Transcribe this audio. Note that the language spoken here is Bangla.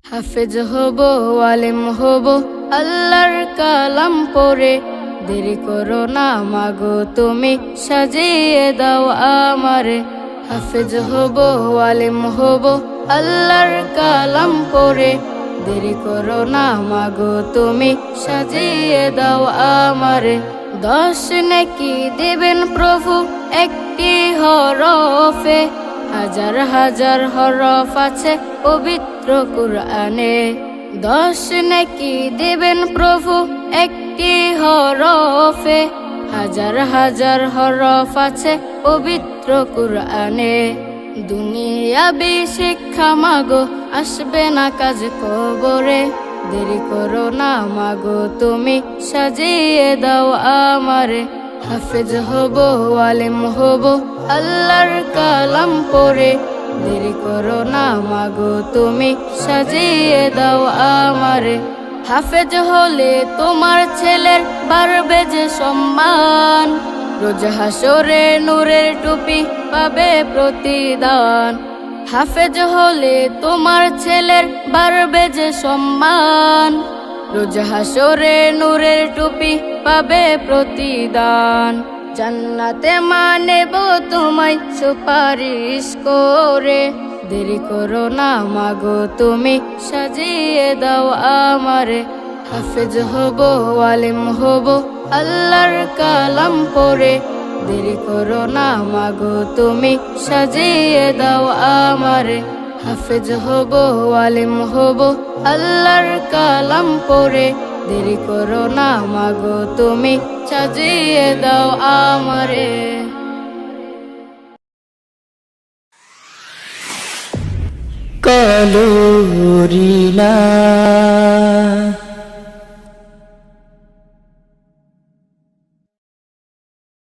হাফেজ হব, আলেম হব, আল্লাহর কালাম পড়ে। দেরি করো না মাগো তুমি, সাজিয়ে দাও আমারে। হাফেজ হব, আলেম হব, আল্লাহর কালাম পড়ে। দেরি করো না মাগো তুমি, সাজিয়ে দাও আমারে। 10 নেকি দেবেন প্রভু একটি হরফে, হাজার হাজার হরফ আছে পবিত্র কুরআনে। 10 নেকি দেবেন প্রভু একটি হরফে, হাজার হাজার হরফ আছে পবিত্র কুরআনে। দুনিয়াবি শিক্ষা মাগো আসবে না কাজ কবরে। দেরি করো না মাগো তুমি, সাজিয়ে দাও আমারে। হাফেজ হব, আলেম হব, আল্লাহর কালাম পড়ে। দেরি করো না মাগো তুমি, সাজিয়ে দাও আমারে। হাফেজ হলে তোমার ছেলের বাড়বে যে সম্মান, রোজ হাসরে নূরের টুপি পাবে প্রতিদান। হাফেজ হলে তোমার ছেলের বাড়বে যে সম্মান, রোজ হাসরে নূরের টুপি পাবে প্রতিদান। জান্নাতে মানেব তোমায় সুপারিশ করে। দেরি করো না মাগো তুমি, সাজিয়ে দাও আমারে। হাফেজ হব, আলেম হব, আল্লাহর কালাম পড়ে। দেরি করো না মাগো তুমি, সাজিয়ে দাও আমারে। হাফেজ হব, আলেম হব, আল্লাহর কালাম পড়ে। দেরি করো না মাগো তুমি, সাজিয়ে দাও আমারে। কালো রিলা